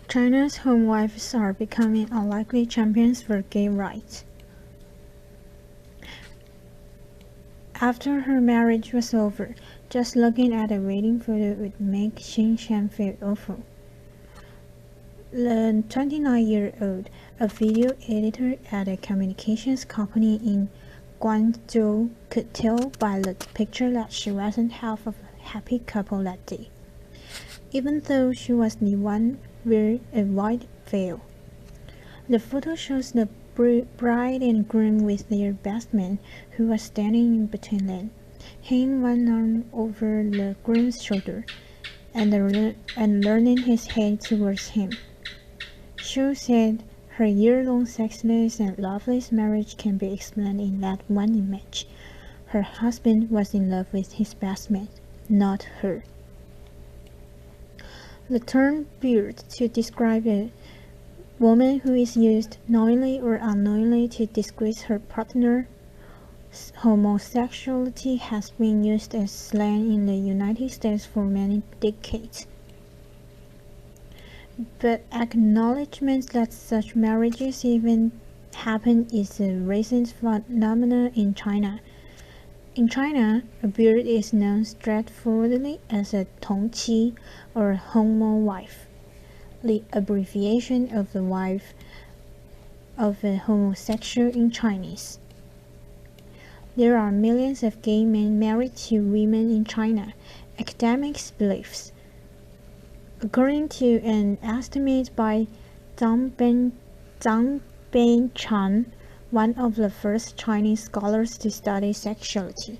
China's homewives are becoming unlikely champions for gay rights. After her marriage was over, just looking at a wedding photo would make Xinjiang feel awful. The 29-year-old, a video editor at a communications company in Guangzhou, could tell by the picture that she wasn't half of a happy couple that day, even though she was the one wearing a white veil. The photo shows the bride and groom with their best man, who was standing in between them, hanging one arm over the groom's shoulder and leaning his head towards him. Xu said her year-long sexless and loveless marriage can be explained in that one image. Her husband was in love with his best man, not her. The term beard to describe a woman who is used knowingly or unknowingly to disgrace her partner's homosexuality has been used as slang in the United States for many decades. But acknowledgement that such marriages even happen is a recent phenomenon in China. In China, a beard is known straightforwardly as a tongqi or homowife, the abbreviation of the wife of a homosexual in Chinese. There are millions of gay men married to women in China, academics believe. According to an estimate by Zhang Benchan, one of the first Chinese scholars to study sexuality,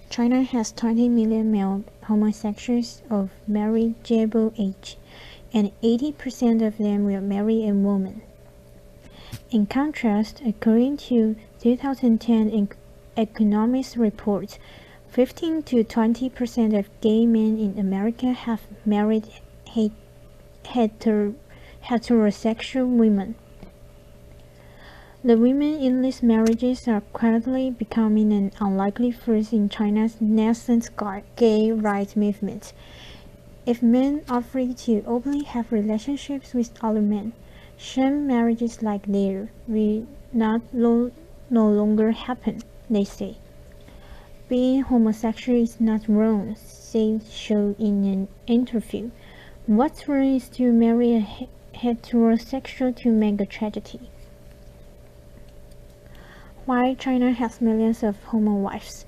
China has 20 million male homosexuals of marriageable age, and 80% of them will marry a woman. In contrast, according to 2010 economics report, 15 to 20% of gay men in America have married heterosexual women. The women in these marriages are quietly becoming an unlikely force in China's nascent gay rights movement. If men are free to openly have relationships with other men, sham marriages like theirs will no longer happen, they say. Being homosexual is not wrong, said Shou in an interview. What's wrong is to marry a heterosexual to make a tragedy. Why China has millions of homowives.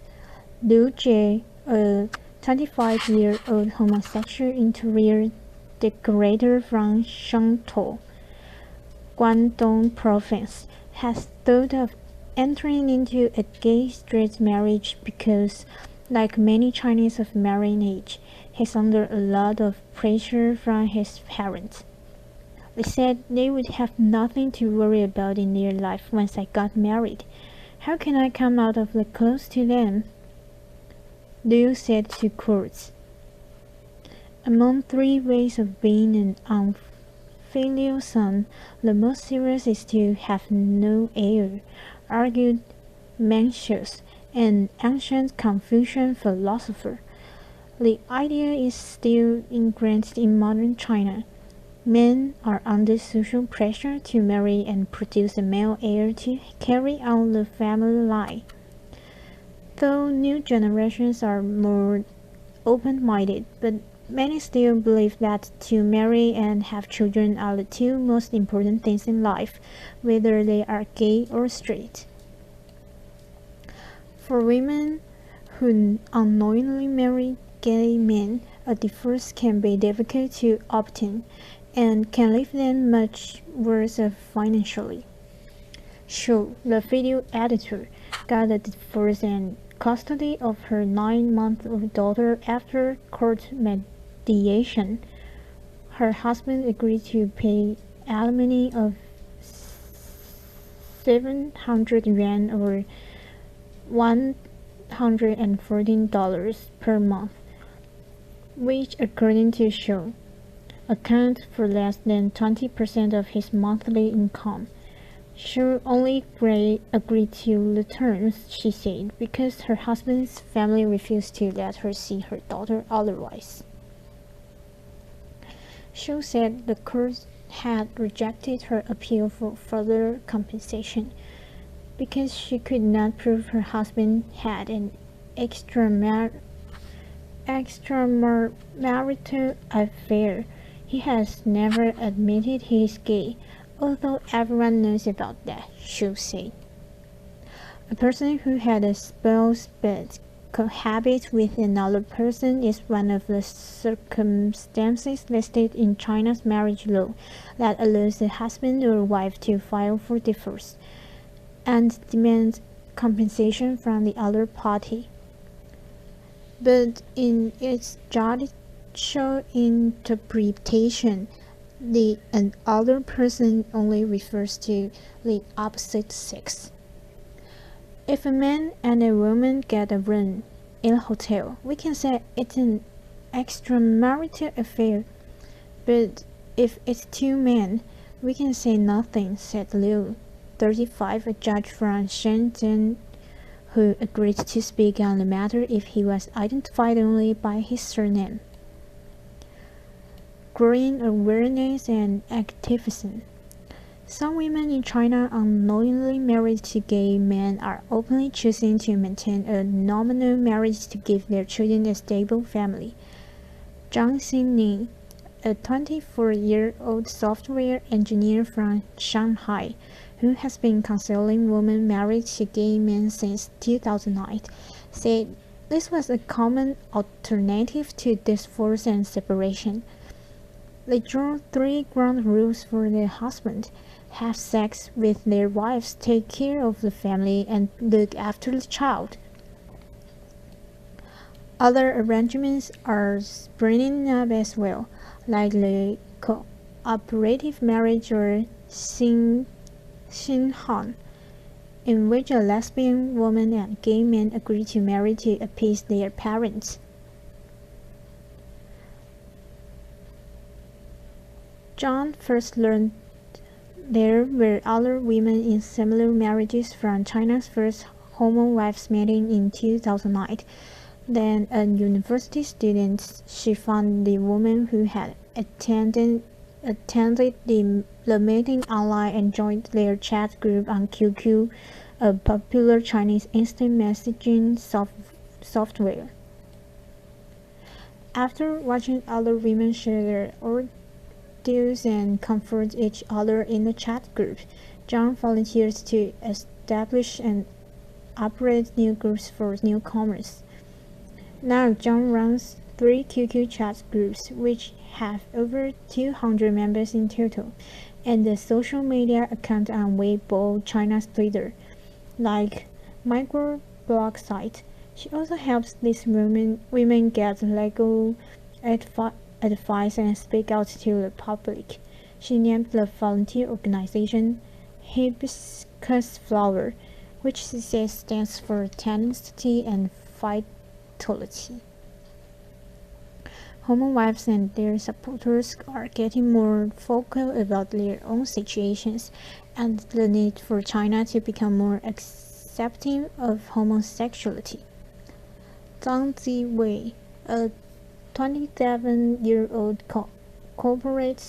Liu Jie, a 25-year-old homosexual interior decorator from Shangtou, Guangdong province, has thought of entering into a gay-straight marriage because, like many Chinese of marrying age, he's under a lot of pressure from his parents. They said they would have nothing to worry about in their life once I got married. How can I come out of the clothes to them? Liu said to courts. Among 3 ways of being an unfilial son, the most serious is to have no heir, argued Mencius, an ancient Confucian philosopher. The idea is still ingrained in modern China. Men are under social pressure to marry and produce a male heir to carry on the family line. Though new generations are more open-minded, but many still believe that to marry and have children are the 2 most important things in life, whether they are gay or straight. For women who unknowingly marry gay men, a divorce can be difficult to obtain and can leave them much worse off financially. Shou, the video editor, got a divorce and custody of her 9-month-old daughter after court mediation. Her husband agreed to pay alimony of 700 yuan or $114 per month, which, according to Shou, account for less than 20% of his monthly income. Shou only agreed to the terms, she said, because her husband's family refused to let her see her daughter otherwise. Shou said the court had rejected her appeal for further compensation because she could not prove her husband had an extramarital affair. He has never admitted he is gay, although everyone knows about that, she said. A person who had a spouse but cohabits with another person is one of the circumstances listed in China's marriage law that allows the husband or wife to file for divorce and demand compensation from the other party. But in its judicial interpretation, the other person only refers to the opposite sex. If a man and a woman get a room in a hotel, we can say it's an extramarital affair. But if it's two men, we can say nothing, said Liu, 35, a judge from Shenzhen, who agreed to speak on the matter if he was identified only by his surname. Growing awareness and activism. Some women in China unknowingly married to gay men are openly choosing to maintain a nominal marriage to give their children a stable family. Zhang Xinning, a 24-year-old software engineer from Shanghai, who has been counseling women married to gay men since 2009, said this was a common alternative to divorce and separation. They draw 3 ground rules for their husband: have sex with their wives, take care of the family, and look after the child. Other arrangements are springing up as well, like the cooperative marriage or Xinhan, in which a lesbian woman and gay man agree to marry to appease their parents. John first learned there were other women in similar marriages from China's first homowives meeting in 2009. Then, a university student, she found the woman who had attended the meeting online and joined their chat group on QQ, a popular Chinese instant messaging software. After watching other women share their ordeals and comfort each other in the chat group, John volunteers to establish and operate new groups for newcomers. Now John runs 3 QQ chat groups, which have over 200 members in total, and a social media account on Weibo, China's Twitter, like microblog site. She also helps these women get legal advice and speak out to the public. She named the volunteer organization Hibiscus Flower, which she says stands for tenacity and vitality. Homowives and their supporters are getting more vocal about their own situations and the need for China to become more accepting of homosexuality. Zhang Ziwei, a 27-year-old corporate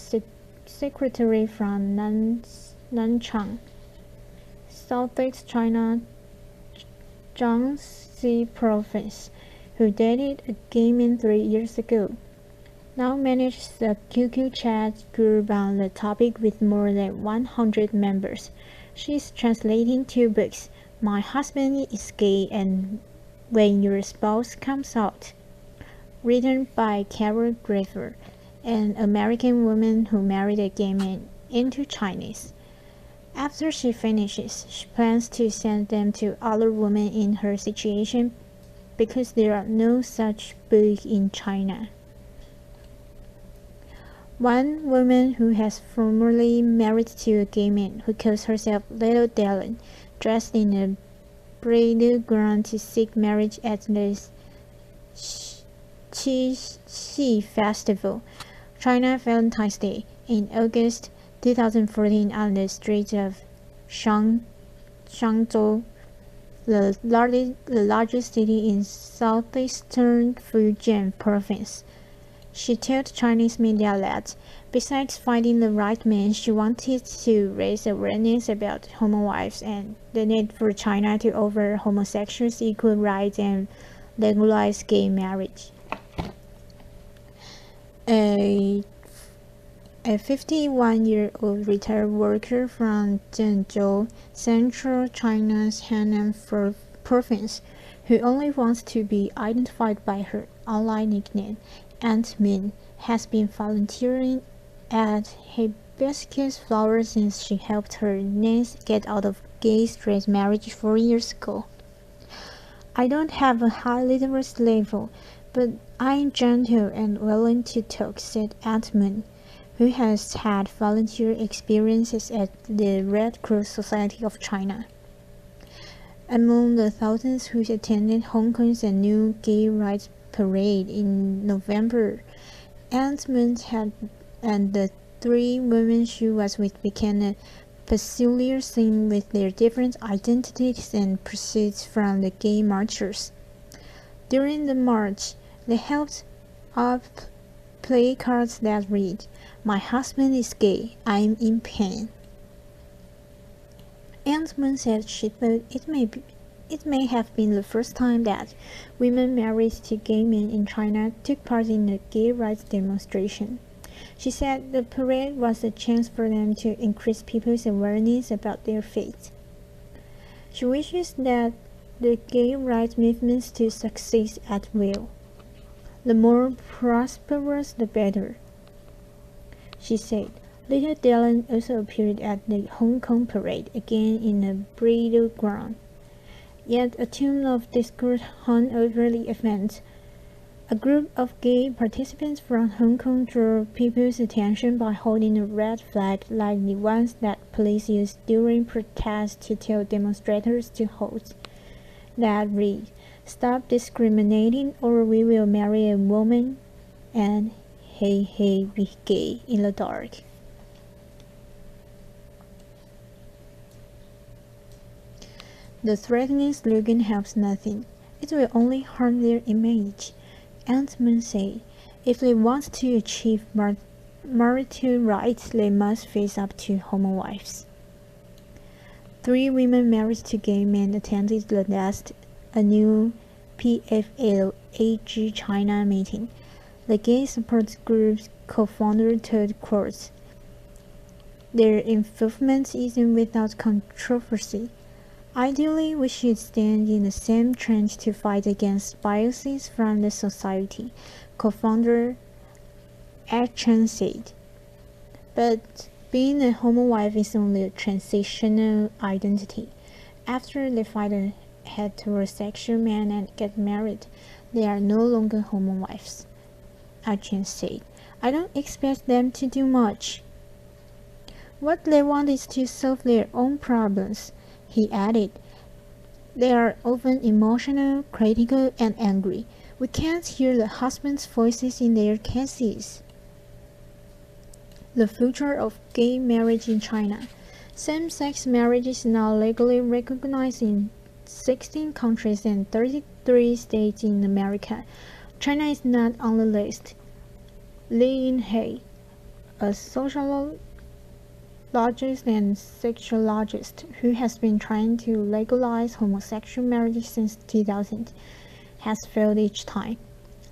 secretary from Nanchang, Southeast China, Jiangxi province, who dated a gay man 3 years ago, now manages a QQ chat group on the topic with more than 100 members. She is translating 2 books, My Husband is Gay and When Your Spouse Comes Out, written by Carol Graffer, an American woman who married a gay man, into Chinese. After she finishes, she plans to send them to other women in her situation because there are no such books in China. One woman who has formerly married to a gay man who calls herself Little Dylan, dressed in a bridal gown to seek marriage at the Qixi Festival, China Valentine's Day, in August 2014 on the streets of Shangzhou, the largest city in southeastern Fujian province. She told Chinese media that, besides finding the right man, she wanted to raise awareness about homowives and the need for China to offer homosexuals equal rights and legalize gay marriage. A 51-year-old retired worker from Zhengzhou, central China's Henan province, who only wants to be identified by her online nickname, Aunt Min, has been volunteering at hibiscus flowers since she helped her niece get out of gay straight marriage 4 years ago. I don't have a high literacy level, but I'm gentle and willing to talk, said Aunt Min, who has had volunteer experiences at the Red Cross Society of China. Among the thousands who attended Hong Kong's annual Gay Rights Parade in November, Aunt Min and the 3 women she was with began a peculiar scene with their different identities and pursuits from the gay marchers. During the march, they held up placards that read, "My husband is gay, I'm in pain." Aunt Min said she thought it may have been the first time that women married to gay men in China took part in a gay rights demonstration. She said the parade was a chance for them to increase people's awareness about their faith. She wishes that the gay rights movements to succeed at will. The more prosperous, the better, she said. Little Dylan also appeared at the Hong Kong parade, again in a bridal gown. Yet a tune of discord hung over the event. A group of gay participants from Hong Kong drew people's attention by holding a red flag like the ones that police used during protests to tell demonstrators to hold, that read, "Stop discriminating or we will marry a woman," and "Hey, hey, be gay" in the dark. The threatening slogan helps nothing. It will only harm their image, Aunt Min said. If they want to achieve marital rights, they must face up to homowives. 3 women married to gay men attended the last annual PFL-AG China meeting. The gay support group's co-founder told courts, "Their involvement isn't without controversy. Ideally, we should stand in the same trench to fight against biases from the society," co-founder Chen said. But being a homowife is only a transitional identity. After they find a heterosexual man and get married, they are no longer homowives, Chen said. "I don't expect them to do much. What they want is to solve their own problems," he added. "They are often emotional, critical, and angry. We can't hear the husbands' voices in their cases." The future of gay marriage in China. Same-sex marriage is now legally recognized in 16 countries and 33 states in America. China is not on the list. Li Yinhei, a sociologist and sexologist who has been trying to legalize homosexual marriage since 2000, has failed each time.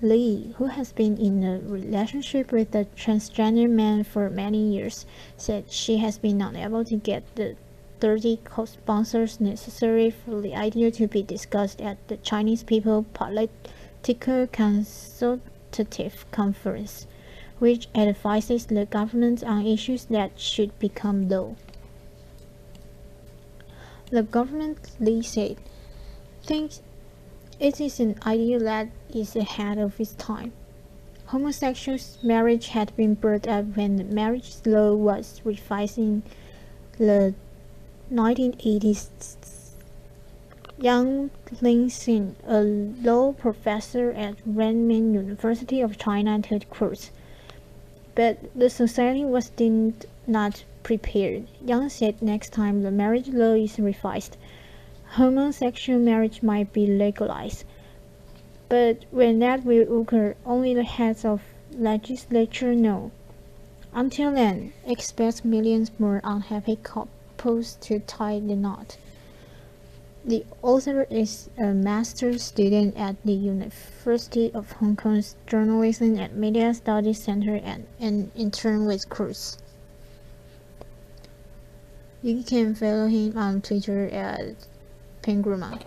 Li, who has been in a relationship with a transgender man for many years, said she has been unable to get the 30 co-sponsors necessary for the idea to be discussed at the Chinese People Political Consultative Conference, which advises the government on issues that should become law. The government, Li said, thinks it is an idea that is ahead of its time. Homosexual marriage had been brought up when the marriage law was revised in the 1980s. Yang Lingxin, a law professor at Renmin University of China, told courts, but the society was deemed not prepared. Yang said next time the marriage law is revised, homosexual marriage might be legalized. But when that will occur, only the heads of legislature no. Until then, expect millions more unhappy couples to tie the knot. The author is a master's student at the University of Hong Kong's Journalism and Media Studies Center and an intern with Cruz. You can follow him on Twitter at Pengruma.